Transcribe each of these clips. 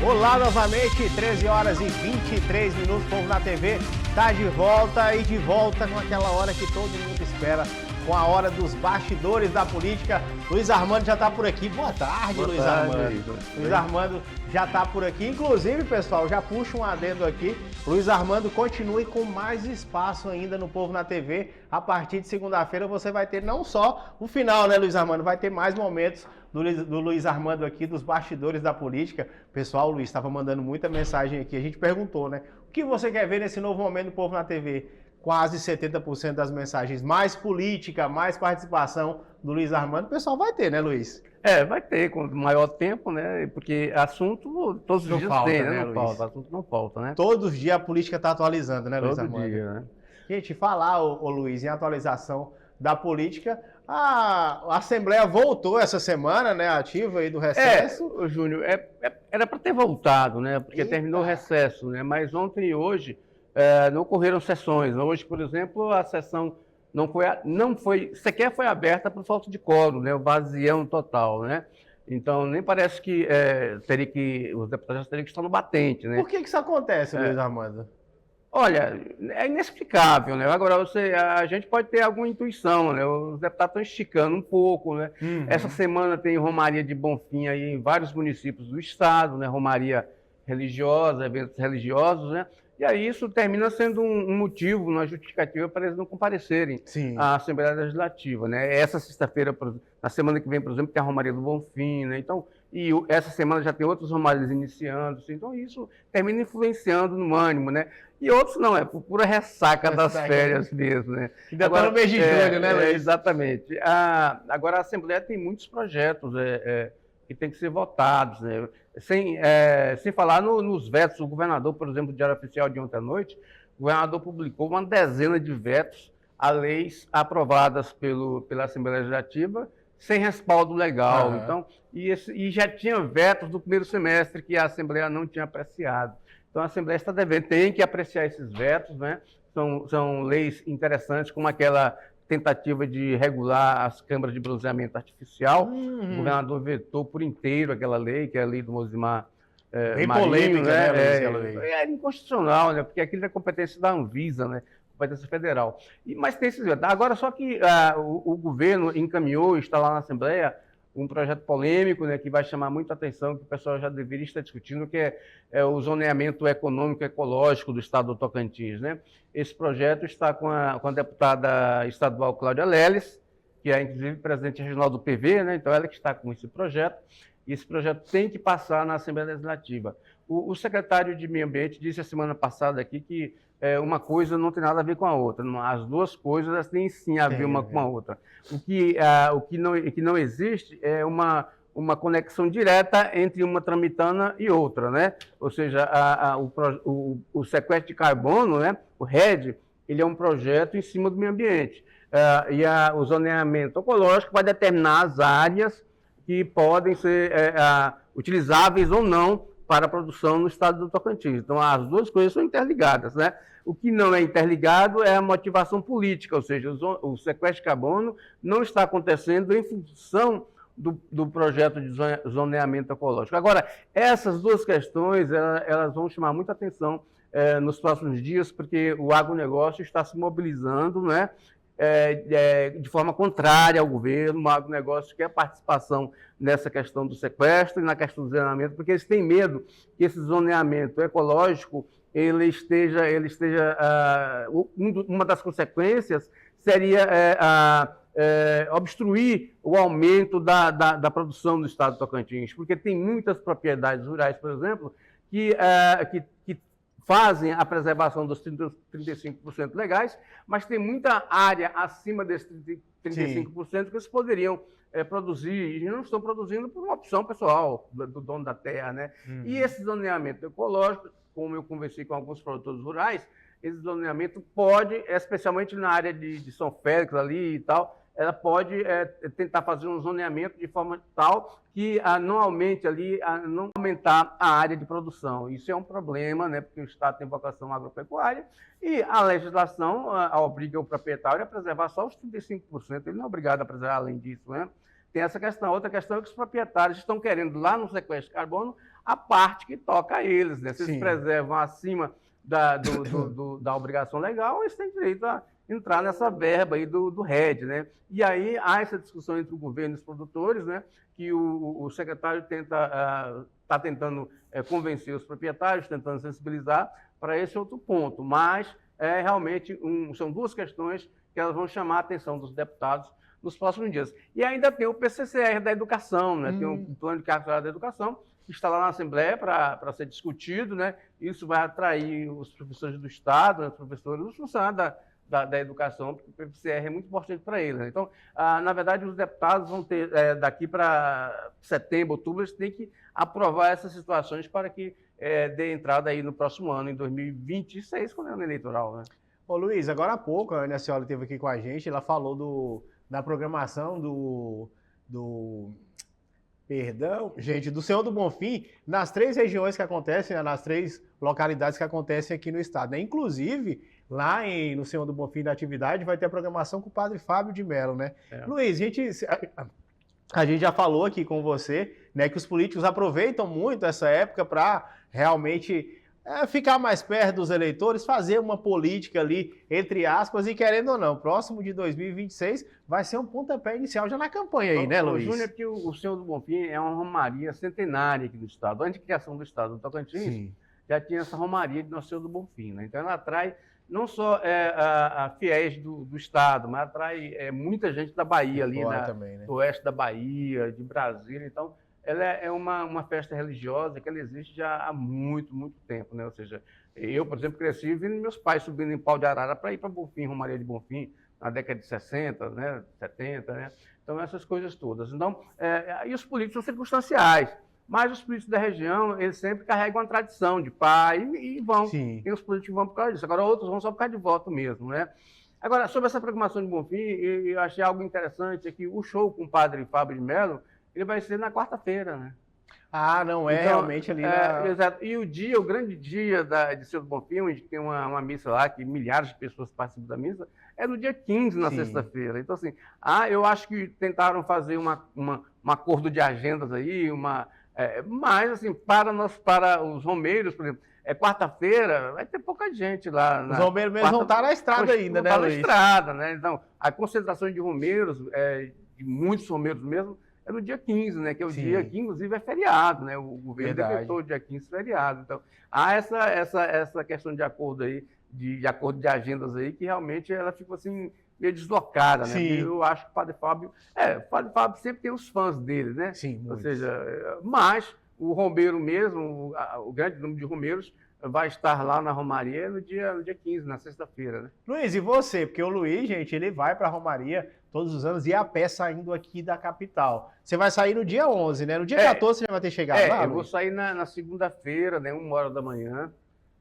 Olá novamente, 13 horas e 23 minutos, Povo na TV tá de volta e de volta com aquela hora que todo mundo espera, com a hora dos bastidores da política. Luiz Armando já tá por aqui. Boa tarde, Luiz Armando. Luiz Armando já tá por aqui. Inclusive, pessoal, já puxa um adendo aqui. Luiz Armando continue com mais espaço ainda no Povo na TV. A partir de segunda-feira você vai ter não só o final, né, Luiz Armando? Vai ter mais momentos do Luiz Armando aqui, dos bastidores da política. Pessoal, o Luiz estava mandando muita mensagem aqui. A gente perguntou, né? O que você quer ver nesse novo momento do Povo na TV? Quase 70% das mensagens, mais política, mais participação do Luiz Armando. O pessoal vai ter, né, Luiz? Vai ter com maior tempo, né? Porque assunto todos os dias tem, né? Não falta, assunto não falta, né? Todos os dias a política está atualizando, né, Luiz Armando? Todo dia, né? Gente, falar, ô Luiz, em atualização da política, a Assembleia voltou essa semana, né, ativa aí do recesso. Júnior, era para ter voltado, né? Porque terminou o recesso, né? Mas ontem e hoje não ocorreram sessões. Hoje, por exemplo, a sessão sequer foi aberta por falta de quórum, né? O vazião total, né? Então, nem parece que os deputados teriam que estar no batente, né? Por que isso acontece, Luiz Armando? Olha, é inexplicável, né? Agora, a gente pode ter alguma intuição, né? Os deputados estão esticando um pouco, né? Uhum. Essa semana tem romaria de Bonfim aí em vários municípios do estado, né? Romaria religiosa, eventos religiosos, né? E aí isso termina sendo um motivo, uma justificativa para eles não comparecerem à Assembleia Legislativa, né? Essa sexta-feira, na semana que vem, por exemplo, tem a Romaria do Bonfim, né? Então, essa semana já tem outros romarias iniciando, assim, então isso termina influenciando no ânimo, né? E outros não, é por pura ressaca das férias mesmo, né? Ainda está no mês de julho, né, Luiz? Exatamente. Agora a Assembleia tem muitos projetos que têm que ser votados, né? Sem falar nos vetos. O governador, por exemplo, do Diário Oficial de ontem à noite, o governador publicou uma dezena de vetos a leis aprovadas pela Assembleia Legislativa sem respaldo legal. Então, e já tinha vetos do primeiro semestre que a Assembleia não tinha apreciado. Então, a Assembleia tem que apreciar esses vetos, né? São leis interessantes, como aquela tentativa de regular as câmaras de bronzeamento artificial. O governador vetou por inteiro aquela lei, que é a lei do Mosimar Marinho, polêmica, né? É inconstitucional, né? Porque aquilo é competência da Anvisa, né? Competência federal. Mas tem esses vetos. Agora, só que o governo encaminhou, está lá na Assembleia, um projeto polêmico, né, que vai chamar muita atenção, que o pessoal já deveria estar discutindo, que é o zoneamento econômico ecológico do estado do Tocantins, né? Esse projeto está com a deputada estadual Cláudia Leles, que é inclusive presidente regional do PV, né? Então ela que está com esse projeto, e esse projeto tem que passar na Assembleia Legislativa. O secretário de Meio Ambiente disse a semana passada aqui que uma coisa não tem nada a ver com a outra. As duas coisas têm sim a ver uma com a outra. O que não existe é uma conexão direta entre uma tramitana e outra, né? Ou seja, o sequestro de carbono, né? O RED, ele é um projeto em cima do meio ambiente. O zoneamento ecológico vai determinar as áreas que podem ser utilizáveis ou não para a produção no estado do Tocantins. Então, as duas coisas são interligadas, né? O que não é interligado é a motivação política, ou seja, o sequestro de carbono não está acontecendo em função do projeto de zoneamento ecológico. Agora, essas duas questões, elas vão chamar muita atenção nos próximos dias, porque o agronegócio está se mobilizando, né? De forma contrária ao governo. O agronegócio quer participação nessa questão do sequestro e na questão do zoneamento, porque eles têm medo que esse zoneamento ecológico uma das consequências seria obstruir o aumento da produção do estado do Tocantins, porque tem muitas propriedades rurais, por exemplo, que fazem a preservação dos 35% legais, mas tem muita área acima desses 35% que eles poderiam produzir e não estão produzindo por uma opção pessoal do dono da terra, né? E esse zoneamento ecológico, como eu conversei com alguns produtores rurais, esse zoneamento pode, especialmente na área de São Félix ali e tal, ela pode tentar fazer um zoneamento de forma tal que não aumente ali, não aumentar a área de produção. Isso é um problema, né, porque o Estado tem vocação agropecuária e a legislação obriga o proprietário a preservar só os 35%, ele não é obrigado a preservar além disso, né? Tem essa questão. Outra questão é que os proprietários estão querendo, lá no sequestro de carbono, a parte que toca a eles, né? Se eles Sim. preservam acima da obrigação legal, eles têm direito a entrar nessa verba aí do RED, né? E aí há essa discussão entre o governo e os produtores, né? Que o secretário está tentando convencer os proprietários, tentando sensibilizar para esse outro ponto, mas realmente são duas questões que elas vão chamar a atenção dos deputados nos próximos dias. E ainda tem o PCCR da educação, né? Tem um plano de carga horária da educação, que está lá na Assembleia para ser discutido, né? Isso vai atrair os professores do Estado, né? Os professores, os funcionários da educação, porque o PCCR é muito importante para eles, né? Então, na verdade, os deputados vão ter, daqui para setembro, outubro, eles têm que aprovar essas situações para que dê entrada aí no próximo ano, em 2026, quando é o ano eleitoral, né? Ô Luiz, agora há pouco a Ana Scioli esteve aqui com a gente, ela falou da programação do Senhor do Bonfim, nas 3 regiões que acontecem, né, nas 3 localidades que acontecem aqui no estado, né? Inclusive, lá no Senhor do Bonfim da atividade, vai ter a programação com o padre Fábio de Mello, né? Luiz, a gente já falou aqui com você, né, que os políticos aproveitam muito essa época para realmente ficar mais perto dos eleitores, fazer uma política ali, entre aspas, e querendo ou não, próximo de 2026 vai ser um pontapé inicial já na campanha aí, né, Luiz? Júnior, que o Senhor do Bonfim é uma romaria centenária aqui do estado. Antes da criação do estado do Tocantins, sim, já tinha essa romaria de Nosso Senhor do Bonfim, né? Então ela atrai não só a fiéis do estado, mas atrai muita gente da Bahia ali, também, né? Do oeste da Bahia, de Brasília. Então ela é uma festa religiosa que ela existe já há muito, muito tempo, né? Ou seja, eu, por exemplo, cresci vendo meus pais subindo em Pau de Arara para ir para Bonfim, Romaria de Bonfim, na década de 60, né? 70, né? Então, essas coisas todas. Então, e os políticos são circunstanciais, mas os políticos da região, eles sempre carregam uma tradição de pai e vão. Sim. E os políticos vão por causa disso. Agora, outros vão só por causa de voto mesmo, né? Agora, sobre essa programação de Bonfim, eu achei algo interessante, é que o show com o padre Fábio de Mello, ele vai ser na quarta-feira, né? Ah, não é então, realmente ali Exato. E o grande dia de Senhor do Bonfim, onde tem uma missa lá, que milhares de pessoas participam da missa, é no dia 15, na sexta-feira. Então, assim, eu acho que tentaram fazer um acordo de agendas aí, mas, assim, para os romeiros, por exemplo, quarta-feira, vai ter pouca gente lá. Os romeiros mesmo vão estar na estrada ainda, né, Luiz? Na estrada, né? Então, a concentração de romeiros, de muitos romeiros mesmo, é no dia 15, né? Que é o dia que, inclusive, é feriado, né? O governo decretou o dia 15 feriado. Então, há essa questão de acordo aí, de acordo de agendas aí, que realmente ela ficou assim, meio deslocada, né? Eu acho que o Padre Fábio sempre tem os fãs dele, né? Sim, ou seja, mas o romeiro mesmo, o grande número de romeiros, vai estar lá na Romaria no dia 15, na sexta-feira, né? Luiz, e você? Porque o Luiz, gente, ele vai para a Romaria todos os anos e a pé saindo aqui da capital. Você vai sair no dia 11, né? No dia 14 você já vai ter chegado lá, eu vou sair na segunda-feira, né? 1h da manhã.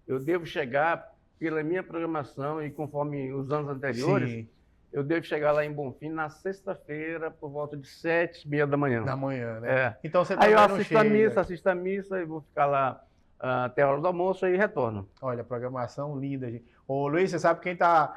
Eu devo chegar, pela minha programação e conforme os anos anteriores, eu devo chegar lá em Bonfim na sexta-feira, por volta de 7h30 da manhã. Da manhã, né? Então você aí eu assisto a missa e vou ficar lá até a hora do almoço e retorno. Olha, programação linda, gente. Ô, Luiz, você sabe quem tá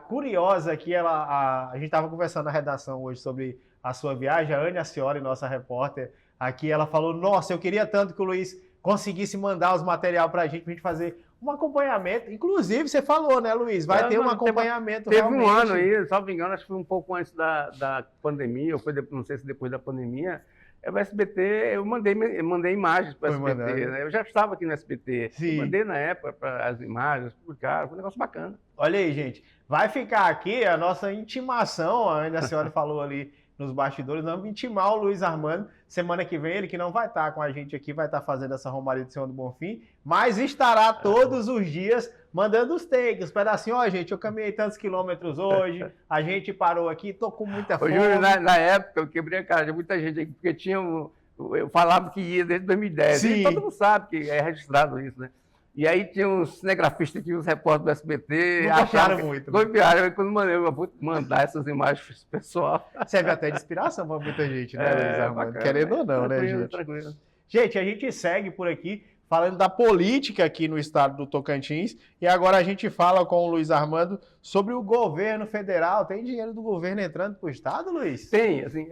curiosa aqui, a gente estava conversando na redação hoje sobre a sua viagem, a Ana Scioli, nossa repórter, aqui ela falou, nossa, eu queria tanto que o Luiz conseguisse mandar os materiais pra gente fazer um acompanhamento. Inclusive, você falou, né, Luiz? Vai ter um acompanhamento realmente. Teve um ano aí, salvo engano, acho que foi um pouco antes da pandemia, ou foi não sei se depois da pandemia, o SBT, eu mandei imagens para o SBT, né? Eu já estava aqui no SBT, mandei na época as imagens, publicaram, foi um negócio bacana. Olha aí, gente, vai ficar aqui a nossa intimação, a senhora falou ali nos bastidores, vamos intimar o Luiz Armando, semana que vem, ele que não vai estar com a gente aqui, vai estar fazendo essa Romaria do Senhor do Bonfim, mas estará todos os dias mandando os takes, os pedacinhos, ó, gente, eu caminhei tantos quilômetros hoje, a gente parou aqui, tô com muita fome. Júlio, na época, eu quebrei a cara de muita gente aqui, porque eu falava que ia desde 2010, e todo mundo sabe que é registrado isso, né? E aí tinha uns cinegrafistas, tinha uns repórteres do SBT. Acharam muito. Copiaram, quando eu vou mandar essas imagens pro pessoal. Serve até de inspiração para muita gente, né, Luiz Armando? Bacana, querendo ou não, né, gente? Tranquilo. Gente, a gente segue por aqui falando da política aqui no estado do Tocantins e agora a gente fala com o Luiz Armando sobre o governo federal. Tem dinheiro do governo entrando para o estado, Luiz? Tem, assim,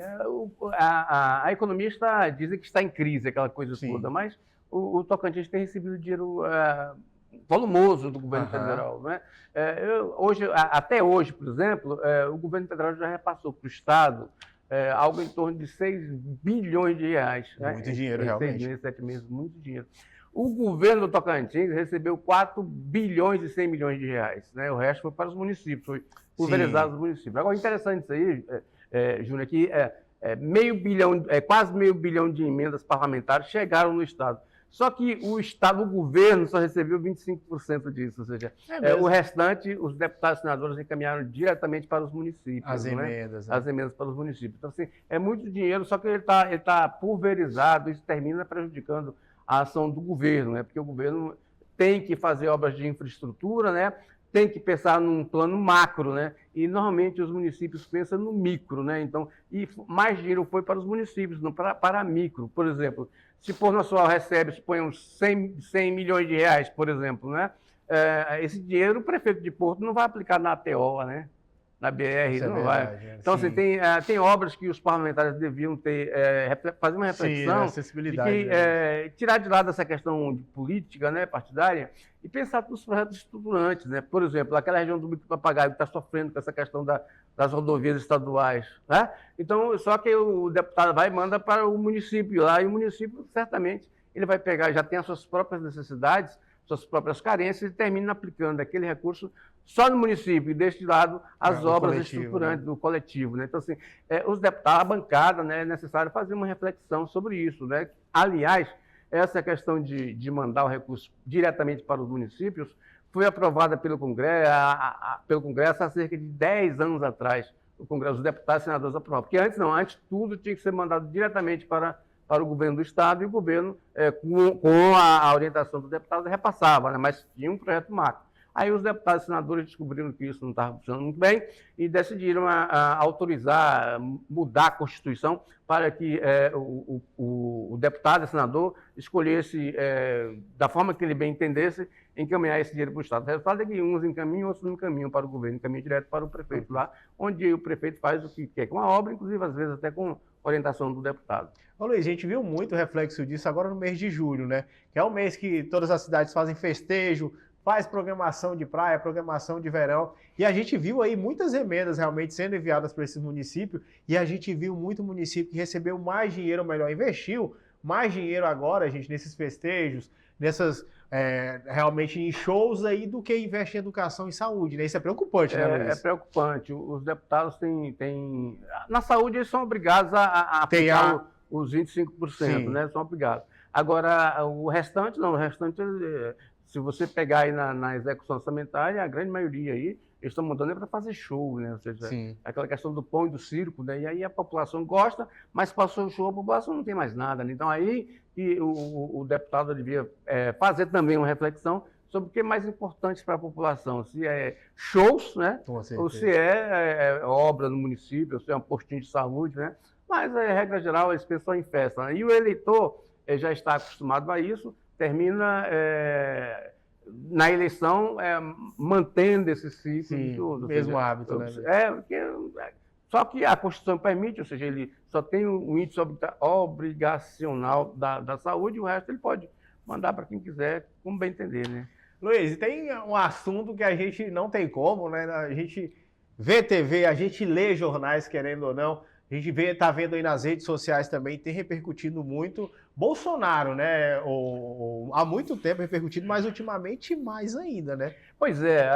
a economia dizem que está em crise, aquela coisa toda, mas o Tocantins tem recebido dinheiro volumoso do governo federal. Né? Até hoje, por exemplo, o governo federal já repassou para o Estado algo em torno de 6 bilhões de reais. Muito dinheiro, realmente. 6 meses, 7 meses, muito dinheiro. O governo do Tocantins recebeu 4 bilhões e 100 milhões de reais. Né? O resto foi para os municípios, foi pulverizado nos municípios. Agora, interessante isso aí, Júnior, que quase meio bilhão de emendas parlamentares chegaram no Estado. Só que o governo só recebeu 25% disso, ou seja, o restante, os deputados e senadores encaminharam diretamente para os municípios. As emendas. As emendas para os municípios. Então, assim, é muito dinheiro, só que ele tá pulverizado, isso termina prejudicando a ação do governo, né? Porque o governo tem que fazer obras de infraestrutura, né? Tem que pensar num plano macro, né? E normalmente os municípios pensam no micro, né? Então, e mais dinheiro foi para os municípios, não para micro. Por exemplo, se Porto Nacional recebe, suponhamos, 100 milhões de reais, por exemplo, né? Esse dinheiro o prefeito de Porto não vai aplicar na ATO, né? Na BR, Isso não verdade, vai. Então, assim, tem obras que os parlamentares deviam ter, fazer uma reflexão, acessibilidade, tirar de lado essa questão de política, né, partidária, e pensar nos projetos estruturantes, né? Por exemplo, aquela região do Bico do Papagaio que está sofrendo com essa questão das rodovias estaduais, né? Então, só que o deputado vai e manda para o município lá, e o município, certamente, ele vai pegar, já tem as suas próprias necessidades, suas próprias carências, e termina aplicando aquele recurso só no município, e deixa de lado as obras estruturantes, né? Do coletivo. Né? Então, assim, os deputados, a bancada, né, é necessário fazer uma reflexão sobre isso. Né? Aliás, essa questão de mandar o recurso diretamente para os municípios foi aprovada pelo Congresso há cerca de 10 anos atrás. O Congresso, os deputados e senadores aprovaram. Porque antes tudo tinha que ser mandado diretamente para o governo do Estado, e o governo, com a orientação do deputado, repassava, né? Mas tinha um projeto macro. Aí os deputados e senadores descobriram que isso não estava funcionando muito bem e decidiram autorizar, mudar a Constituição para que o deputado e senador escolhesse, da forma que ele bem entendesse, encaminhar esse dinheiro para o Estado. O resultado é que uns encaminham, outros não encaminham para o governo, encaminham direto para o prefeito lá, onde o prefeito faz o que quer com a obra, inclusive às vezes até com orientação do deputado. Ô Luiz, a gente viu muito reflexo disso agora no mês de julho, né? Que é o mês que todas as cidades fazem festejo, faz programação de praia, programação de verão, e a gente viu aí muitas emendas realmente sendo enviadas para esses municípios, e a gente viu muito município que recebeu mais dinheiro, ou melhor, investiu mais dinheiro agora, gente, nesses festejos, realmente em shows aí, do que investe em educação e saúde, né? Isso é preocupante, né, Luiz? É preocupante. Os deputados têm... Na saúde, eles são obrigados a aplicar os 25%, sim, né? São obrigados. Agora, o restante, não. O restante, se você pegar aí na execução orçamentária, a grande maioria aí, eles estão montando para fazer show, né? Ou seja, sim, aquela questão do pão e do circo, né? E aí a população gosta, mas passou o show, a população não tem mais nada, né? Então aí o deputado devia fazer também uma reflexão sobre o que é mais importante para a população, se é shows, né? Ou se é obra no município, ou se é um postinho de saúde, né? Mas, regra geral, eles pensam em festa, né? E o eleitor já está acostumado a isso, termina na eleição mantendo esse ciclo. Sim, de tudo. Mesmo hábito, né? Só que a Constituição permite, ou seja, ele só tem um índice obrigacional da saúde, e o resto ele pode mandar para quem quiser, como bem entender, né? Luiz, e tem um assunto que a gente não tem como, né? A gente vê TV, a gente lê jornais, querendo ou não, a gente está vendo aí nas redes sociais também, tem repercutido muito. Bolsonaro, né? Há muito tempo repercutido, mas ultimamente mais ainda, né? Pois é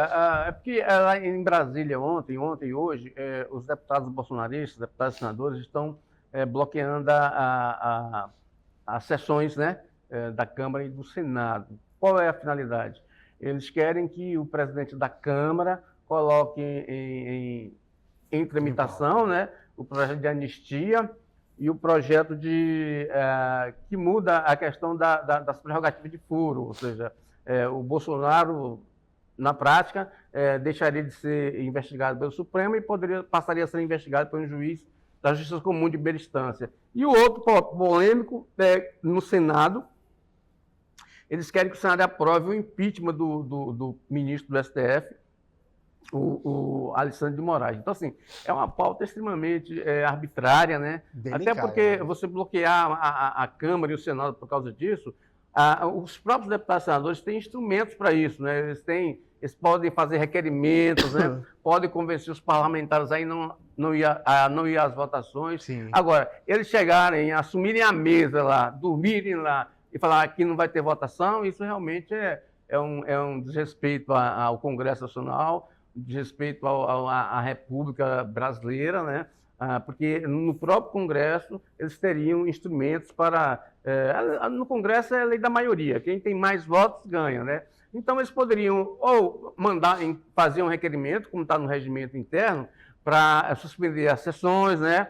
porque lá em Brasília ontem e hoje, os deputados bolsonaristas, deputados e senadores estão bloqueando as sessões, né, da Câmara e do Senado. Qual é a finalidade? Eles querem que o presidente da Câmara coloque em tramitação, né, o projeto de anistia e o projeto que muda a questão das prerrogativas de furo, ou seja, o Bolsonaro, na prática, deixaria de ser investigado pelo Supremo e passaria a ser investigado por um juiz da Justiça Comum de primeira instância. E o outro polêmico, no Senado, eles querem que o Senado aprove o impeachment do ministro do STF, o Alexandre de Moraes. Então, assim, é uma pauta extremamente arbitrária, né? Delicada, até porque né? você bloquear a Câmara e o Senado por causa disso, os próprios deputados e senadores têm instrumentos para isso, né? Eles podem fazer requerimentos, né? Podem convencer os parlamentares a não ir às votações. Sim. Agora, eles chegarem, assumirem a mesa lá, dormirem lá e falar que não vai ter votação, isso realmente é um desrespeito ao Congresso Nacional, desrespeito à República Brasileira, né? Porque no próprio Congresso eles teriam instrumentos para... no Congresso é a lei da maioria, quem tem mais votos ganha, né? Então eles poderiam ou fazer um requerimento, como está no regimento interno, para suspender as sessões, né?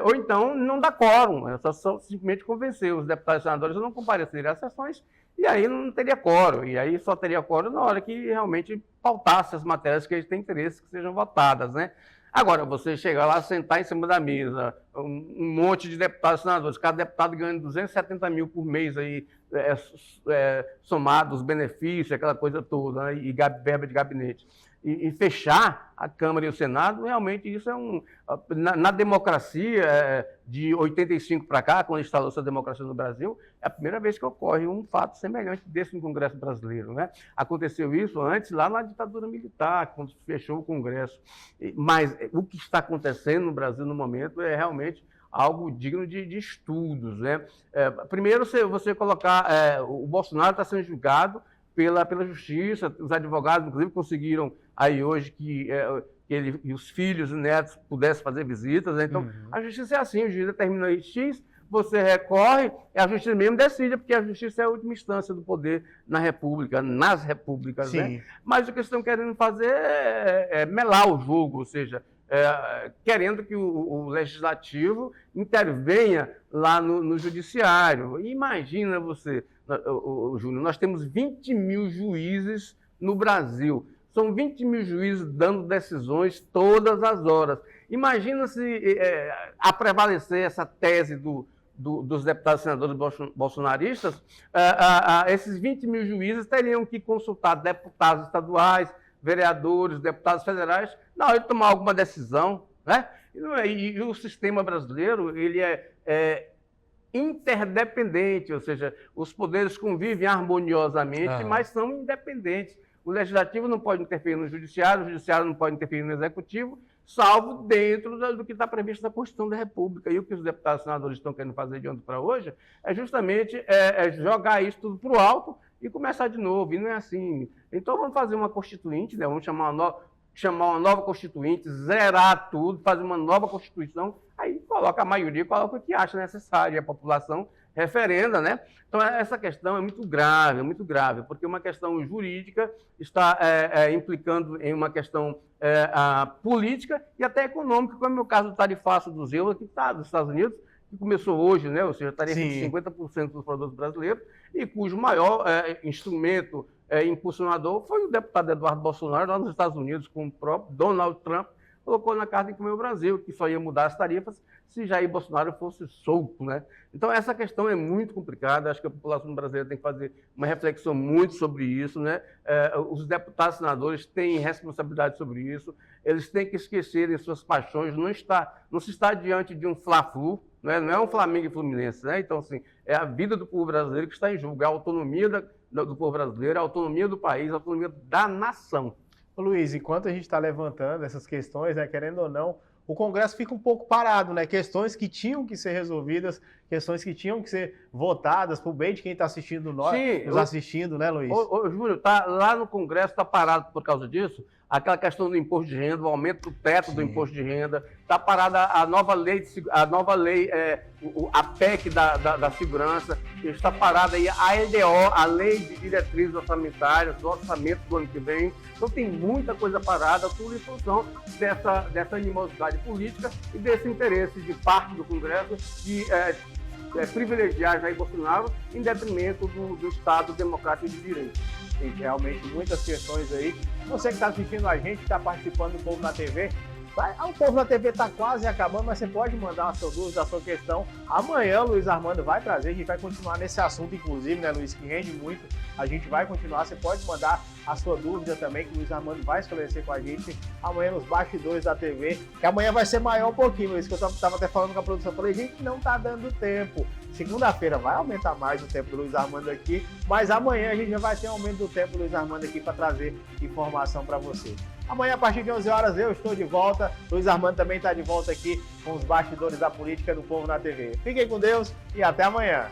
Ou então não dar quórum, é só simplesmente convencer os deputados e senadores a não comparecerem às sessões, e aí não teria quórum, e aí só teria quórum na hora que realmente pautasse as matérias que eles têm interesse que sejam votadas, né? Agora, você chegar lá, sentar em cima da mesa, um monte de deputados e senadores, cada deputado ganhando 270 mil por mês, aí, somados os benefícios, aquela coisa toda, né, e verba de gabinete, e fechar a Câmara e o Senado, realmente isso na democracia de 85 para cá, quando instalou-se a democracia no Brasil, é a primeira vez que ocorre um fato semelhante desse no Congresso brasileiro, né? Aconteceu isso antes, lá na ditadura militar, quando fechou o Congresso. Mas o que está acontecendo no Brasil no momento é realmente algo digno de estudos, né? Primeiro, você colocar... o Bolsonaro está sendo julgado pela Justiça, os advogados, inclusive, conseguiram aí hoje que os filhos e netos pudessem fazer visitas, né? Então, a Justiça é assim, o juiz determina X, você recorre, e a Justiça mesmo decide, porque a Justiça é a última instância do poder na República, nas repúblicas, né? Mas o que eles estão querendo fazer é melar o jogo, ou seja, querendo que o Legislativo intervenha lá no Judiciário. E imagina você, Júnior, nós temos 20 mil juízes no Brasil. São 20 mil juízes dando decisões todas as horas. Imagina se a prevalecer essa tese dos deputados e senadores bolsonaristas, esses 20 mil juízes teriam que consultar deputados estaduais, vereadores, deputados federais, na hora de tomar alguma decisão, né? E o sistema brasileiro, ele é interdependente, ou seja, os poderes convivem harmoniosamente, mas são independentes. O Legislativo não pode interferir no Judiciário, o Judiciário não pode interferir no Executivo, salvo dentro do que está previsto na Constituição da República. E o que os deputados e senadores estão querendo fazer de ontem para hoje é justamente jogar isso tudo para o alto e começar de novo. E não é assim. Então vamos fazer uma constituinte, né? Vamos chamar uma nova constituinte, zerar tudo, fazer uma nova Constituição, aí coloca a maioria, coloca o que acha necessário, e a população referenda, né? Então essa questão é muito grave, porque uma questão jurídica está implicando em uma questão política e até econômica, como é o caso do tarifaço do zelo aqui dos Estados Unidos, que começou hoje, né? Ou seja, tarifa de 50% dos produtos brasileiros, e cujo maior instrumento impulsionador foi o deputado Eduardo Bolsonaro, lá nos Estados Unidos, com o próprio Donald Trump, colocou na carta em comer o Brasil, que só ia mudar as tarifas se Jair Bolsonaro fosse solto, né? Então, essa questão é muito complicada, acho que a população brasileira tem que fazer uma reflexão muito sobre isso, né? Os deputados e senadores têm responsabilidade sobre isso, eles têm que esquecerem suas paixões, não se está diante de um Fla-Flu, né? Não é um Flamengo e Fluminense, né? Então, assim, é a vida do povo brasileiro que está em jogo, é a autonomia do povo brasileiro, a autonomia do país, a autonomia da nação. Luiz, enquanto a gente está levantando essas questões, né, querendo ou não, o Congresso fica um pouco parado, né? Questões que tinham que ser resolvidas, questões que tinham que ser votadas por bem de quem está assistindo nos assistindo, né, Luiz? Júlio, lá no Congresso está parado por causa disso. Aquela questão do imposto de renda, o aumento do teto do imposto de renda, está parada a nova lei, a PEC da segurança, está parada aí a LDO, a Lei de Diretrizes Orçamentárias, do orçamento do ano que vem. Então tem muita coisa parada, tudo em função dessa animosidade política e desse interesse de parte do Congresso de privilegiar Jair Bolsonaro em detrimento do Estado democrático de direito. Tem realmente muitas questões aí. Você que está assistindo a gente, que está participando do Povo na TV, o Povo na TV está quase acabando, mas você pode mandar a sua dúvida, a sua questão. Amanhã o Luiz Armando vai trazer, a gente vai continuar nesse assunto, inclusive, né, Luiz, que rende muito. A gente vai continuar, você pode mandar a sua dúvida também, que o Luiz Armando vai esclarecer com a gente amanhã nos bastidores da TV, que amanhã vai ser maior um pouquinho, Luiz, que eu estava até falando com a produção, eu falei, gente, não está dando tempo. Segunda-feira vai aumentar mais o tempo do Luiz Armando aqui, mas amanhã a gente já vai ter um aumento do tempo do Luiz Armando aqui para trazer informação para você. Amanhã, a partir de 11 horas, eu estou de volta. Luiz Armando também está de volta aqui com os bastidores da política do Povo na TV. Fiquem com Deus e até amanhã.